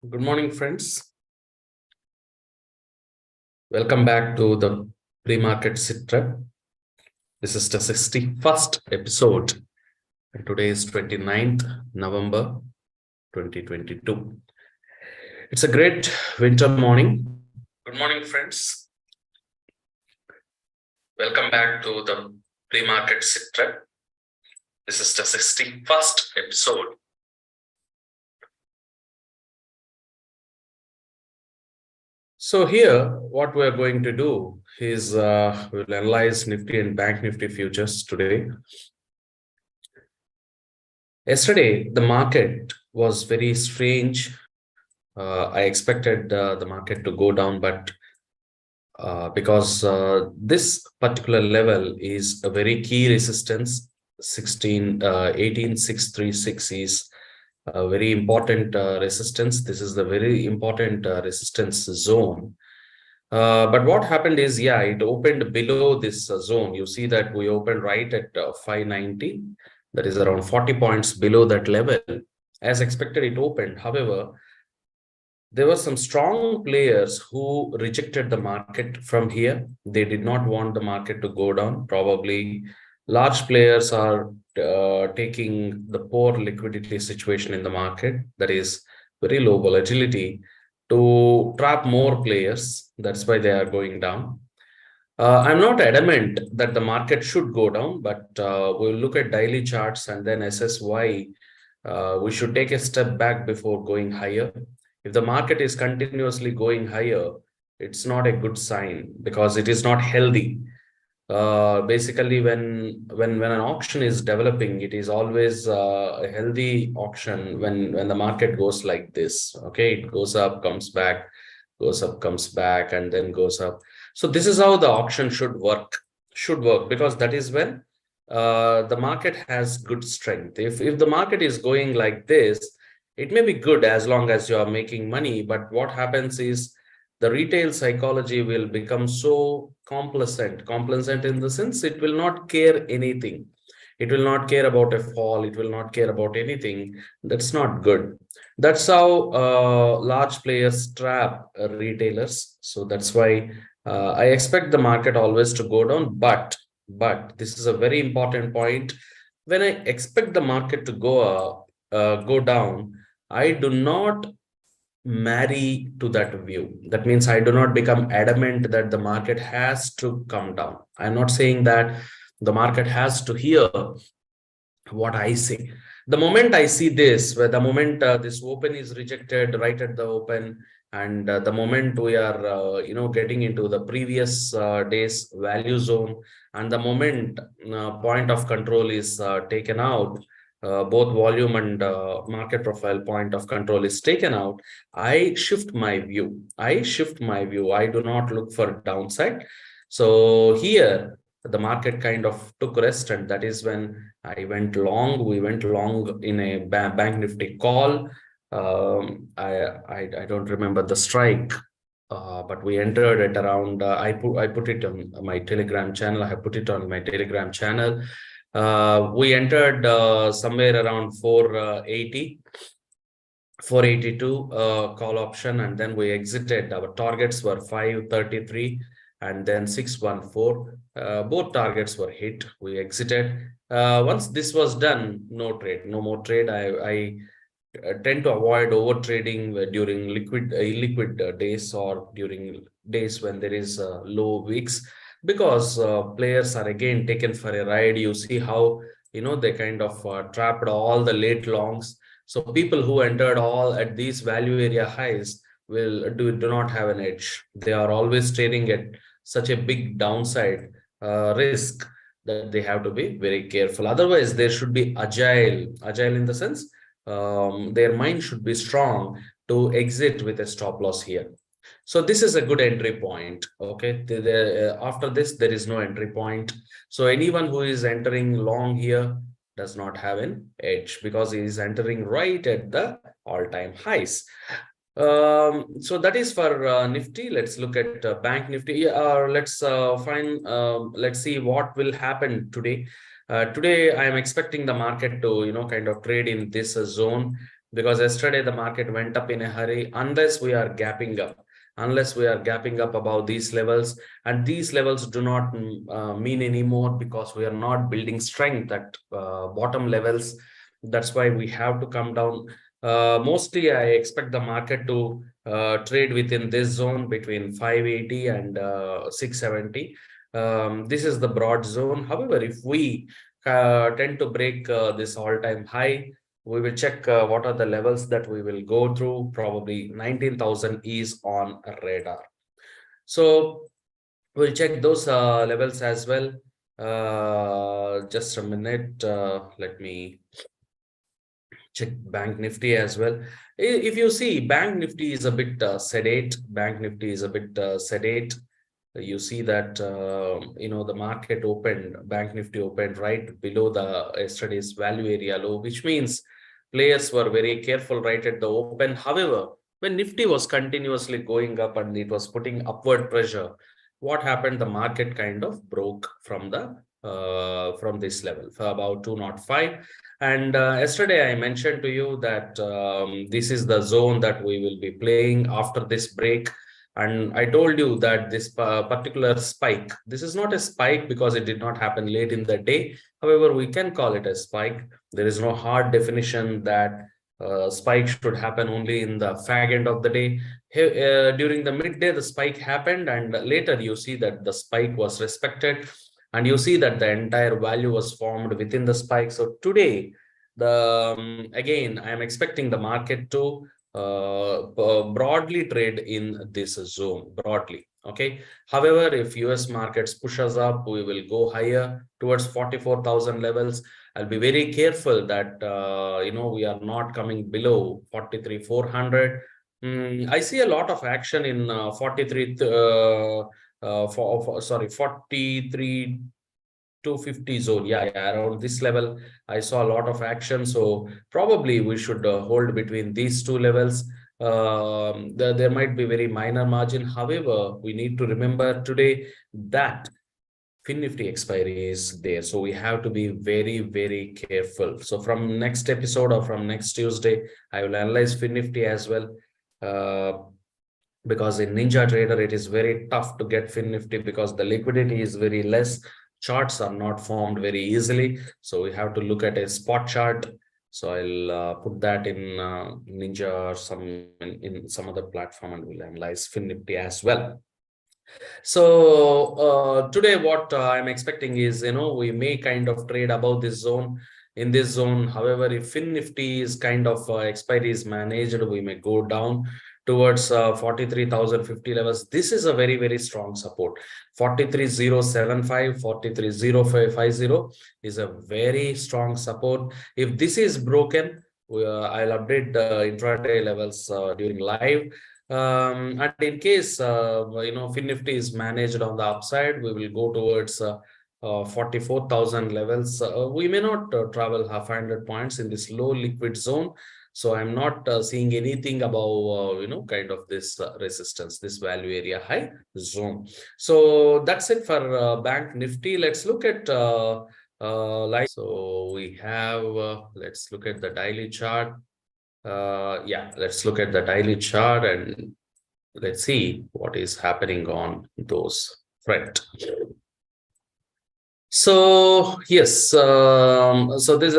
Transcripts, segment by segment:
Good morning, friends. Welcome back to the pre-market sit rep. This is the 61st episode, and today is 29th November 2022. It's a great winter morning. Good morning, friends. Welcome back to the pre-market sit rep. This is the 61st episode. So here, what we are going to do is we'll analyze Nifty and Bank Nifty futures today. Yesterday, the market was very strange. I expected the market to go down, but because this particular level is a very key resistance, 18,636 is a very important resistance. This is the very important resistance zone. But what happened is, yeah, it opened below this zone. You see that we opened right at 590. That is around 40 points below that level. As expected, it opened. However, there were some strong players who rejected the market from here. They did not want the market to go down. Probably large players are taking the poor liquidity situation in the market, that is very low volatility, to trap more players. That's why they are going down. I'm not adamant that the market should go down, but we'll look at daily charts and then assess why we should take a step back before going higher. If the market is continuously going higher, it's not a good sign because it is not healthy. Basically, when an auction is developing, it is always a healthy auction when the market goes like this. Okay, it goes up, comes back, goes up, comes back, and then goes up. So this is how the auction should work because that is when the market has good strength. If the market is going like this, it may be good as long as you are making money. But what happens is the retail psychology will become so complacent in the sense it will not care anything. It will not care about a fall. It will not care about anything. That's not good. That's how large players trap retailers. So that's why I expect the market always to go down. But this is a very important point. When I expect the market to go down, I do not marry to that view. That means I do not become adamant that the market has to come down. I'm not saying that the market has to hear what I say. The moment I see this, where the moment this open is rejected right at the open, and the moment we are, getting into the previous day's value zone, and the moment point of control is taken out, both volume and market profile point of control is taken out, I shift my view. I do not look for downside. So here, the market kind of took rest, and that is when I went long. We went long in a bank nifty call. I don't remember the strike, but we entered at around. I put it on my Telegram channel. I put it on my Telegram channel. We entered somewhere around 480. 482 call option, and then we exited. Our targets were 533 and then 614. Both targets were hit. We exited. Once this was done, no trade, no more trade. I tend to avoid over trading during illiquid days or during days when there is low weeks, because players are again taken for a ride. You see how they kind of trapped all the late longs. So people who entered all at these value area highs will do not have an edge. They are always trading at such a big downside risk that they have to be very careful. Otherwise, there should be agile in the sense their mind should be strong to exit with a stop loss here. So this is a good entry point. Okay, after this there is no entry point. So anyone who is entering long here does not have an edge because he is entering right at the all-time highs. So that is for Nifty. Let's look at Bank Nifty. Let's see what will happen today. Today, I am expecting the market to, kind of trade in this zone. because yesterday the market went up in a hurry. Unless we are gapping up, above these levels, and these levels do not mean anymore, because we are not building strength at bottom levels. That's why we have to come down. Mostly I expect the market to trade within this zone between 580 and 670. This is the broad zone. However, if we tend to break this all-time high, we will check what are the levels that we will go through. Probably 19,000 is on radar. So we'll check those levels as well. Just a minute. Let me check Bank Nifty as well. If you see, Bank Nifty is a bit sedate. You see that the market opened, Bank Nifty opened right below the yesterday's value area low, which means players were very careful right at the open. However, when Nifty was continuously going up and it was putting upward pressure, what happened? The market kind of broke from the from this level for about 205. And yesterday I mentioned to you that this is the zone that we will be playing after this break. And I told you that this particular spike, this is not a spike because it did not happen late in the day. However, we can call it a spike. There is no hard definition that spike should happen only in the fag end of the day. During the midday, the spike happened, and later you see that the spike was respected, and you see that the entire value was formed within the spike. So today, the again, I am expecting the market to broadly trade in this zone broadly. Okay. However, if US markets push us up, we will go higher towards 44,000 levels. I'll be very careful that we are not coming below 43,400. I see a lot of action in 43 sorry, 43 250 zone. Yeah, around this level I saw a lot of action. So probably we should hold between these two levels. There might be very minor margin. However, we need to remember today that fin nifty expiry is there, so we have to be very, very careful. So from next episode or from next Tuesday, I will analyze fin nifty as well. uh, because in Ninja Trader it is very tough to get fin nifty because the liquidity is very less. Charts are not formed very easily, so we have to look at a spot chart. So I'll put that in Ninja or in some other platform, and we'll analyze fin nifty as well. So today what I'm expecting is, we may kind of trade above this zone, in this zone. However, if fin nifty is kind of expiry is managed, we may go down towards 43,050 levels. This is a very, very strong support. 43,075, 43,0550 is a very strong support. If this is broken, I'll update the intraday levels during live. And in case fin nifty is managed on the upside, we will go towards 44,000 levels. We may not travel 500 points in this low liquid zone. So I'm not seeing anything above kind of this resistance, this value area high zone. So that's it for Bank Nifty. Let's look at so we have let's look at the daily chart. Yeah, let's look at the daily chart and let's see what is happening on those front. So yes, so this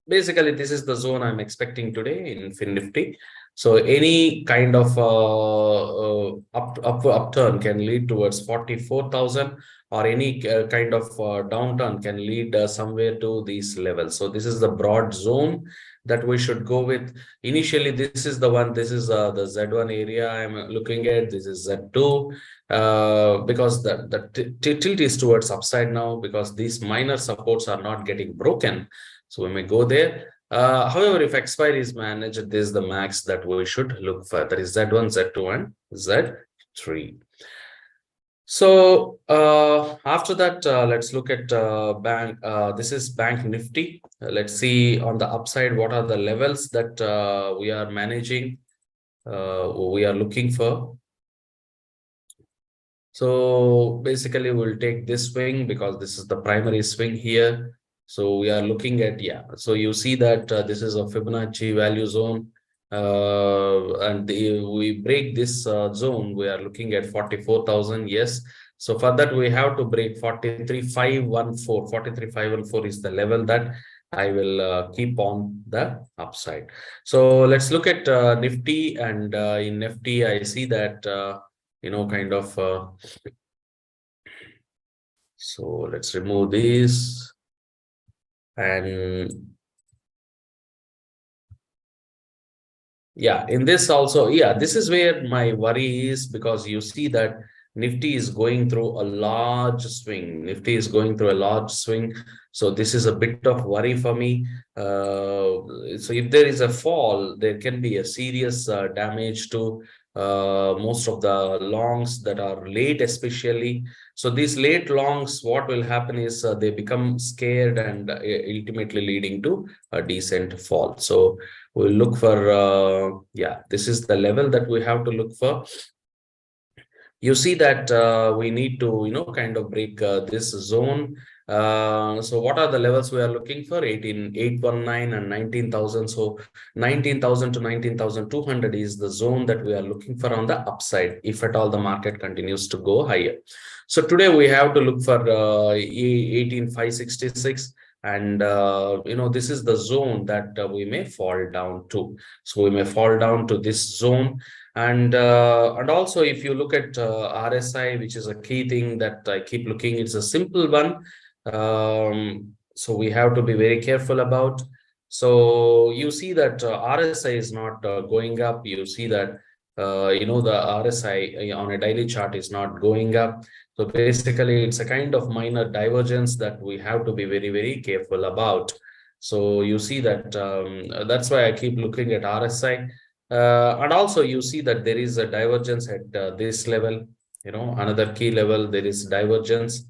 basically this is the zone I'm expecting today in fin nifty. So any kind of upturn can lead towards 44,000, or any kind of downturn can lead somewhere to these levels. So this is the broad zone that we should go with. Initially, this is the one. This is the Z1 area I'm looking at. This is Z2. Because the tilt is towards upside now, because these minor supports are not getting broken. So we may go there. However, if expiry is managed, this is the max that we should look for. That is Z1, Z2, and Z3. So after that, let's look at bank. This is Bank Nifty. Let's see on the upside what are the levels that we are managing. We are looking for. So basically, we'll take this swing because this is the primary swing here. So we are looking at, yeah. So you see that this is a Fibonacci value zone. And we break this zone, we are looking at 44,000. Yes. So for that, we have to break 43,514. 43,514 is the level that I will keep on the upside. So let's look at Nifty. And in Nifty, I see that, kind of. So let's remove this. And yeah, in this also, yeah, this is where my worry is, because you see that Nifty is going through a large swing. Nifty is going through a large swing. So this is a bit of worry for me. So if there is a fall, there can be a serious damage to most of the longs that are late, especially. So these late longs, what will happen is they become scared, and ultimately leading to a decent fall. So we'll look for, yeah, this is the level that we have to look for. You see that we need to, kind of break this zone. So what are the levels we are looking for? 18,819 and 19,000. So 19,000 to 19,200 is the zone that we are looking for on the upside, if at all the market continues to go higher. So today we have to look for 18,566. And this is the zone that we may fall down to. So we may fall down to this zone. And also, if you look at RSI, which is a key thing that I keep looking, it's a simple one. So we have to be very careful about. So you see that RSI is not going up. You see that the RSI on a daily chart is not going up. So basically, it's a kind of minor divergence that we have to be very, very careful about. So you see that that's why I keep looking at RSI. And also you see that there is a divergence at this level, another key level, there is divergence.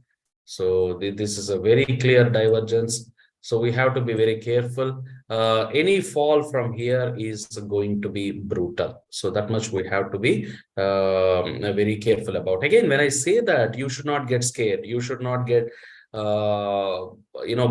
So this is a very clear divergence. So we have to be very careful. Any fall from here is going to be brutal. So that much we have to be very careful about. Again, when I say that, you should not get scared. You should not get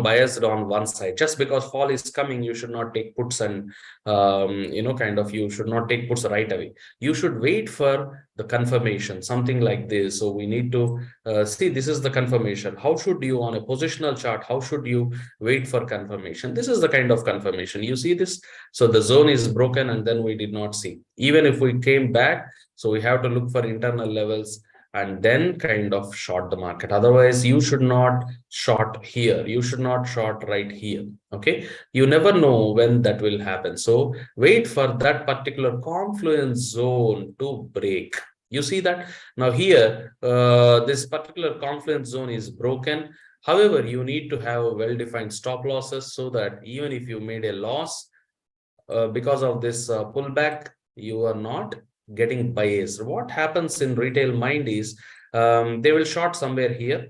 biased on one side. Just because fall is coming, you should not take puts, and you should not take puts right away. You should wait for the confirmation, something like this. So we need to see, this is the confirmation. How should you, on a positional chart, how should you wait for confirmation? This is the kind of confirmation. You see this? So the zone is broken, and then we did not see. Even if we came back, so we have to look for internal levels and then kind of short the market. Otherwise, you should not short here. You should not short right here. Okay. You never know when that will happen. So wait for that particular confluence zone to break. You see that? Now here, this particular confluence zone is broken. However, you need to have well-defined stop losses, so that even if you made a loss because of this pullback, you are not getting biased. What happens in retail mind is they will short somewhere here,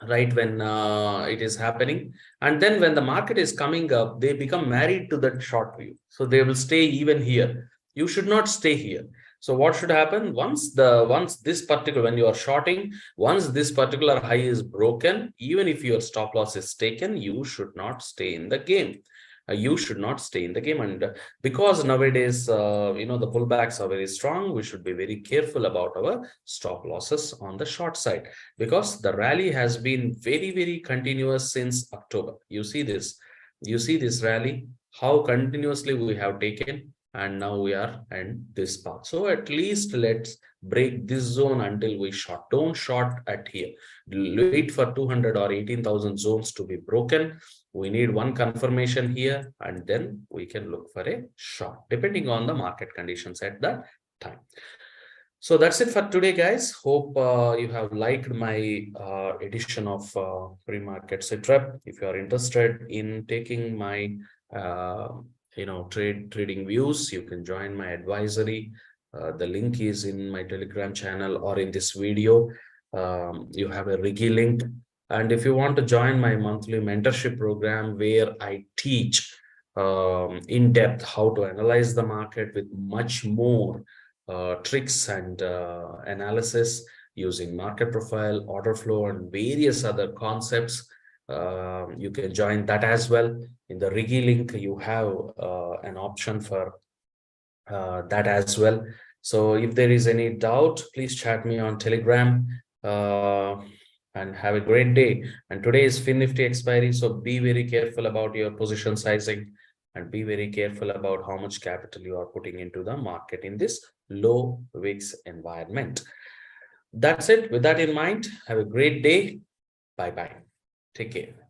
right, when it is happening. And then when the market is coming up, they become married to that short view. So they will stay even here. You should not stay here. So what should happen? Once this particular, when you are shorting, once this particular high is broken, even if your stop loss is taken, you should not stay in the game. You should not stay in the game. And because nowadays, the pullbacks are very strong, we should be very careful about our stop losses on the short side, because the rally has been very, very continuous since October. You see this rally, how continuously we have taken, and now we are in this path. So at least let's break this zone until we short. Don't short at here. Wait for 200 or 18,000 zones to be broken. We need one confirmation here, and then we can look for a short, depending on the market conditions at that time. So that's it for today, guys. Hope you have liked my edition of pre-market setup. If you are interested in taking my trading views, you can join my advisory. The link is in my Telegram channel or in this video. You have a Rigi link. And if you want to join my monthly mentorship program, where I teach in depth how to analyze the market with much more tricks and analysis using market profile, order flow, and various other concepts. You can join that as well. In the Rigi link, you have an option for that as well. So if there is any doubt, please chat me on Telegram. And have a great day. And today is Nifty expiry, so be very careful about your position sizing and be very careful about how much capital you are putting into the market in this low VIX environment. That's it. With that in mind, have a great day. Bye bye. Take care.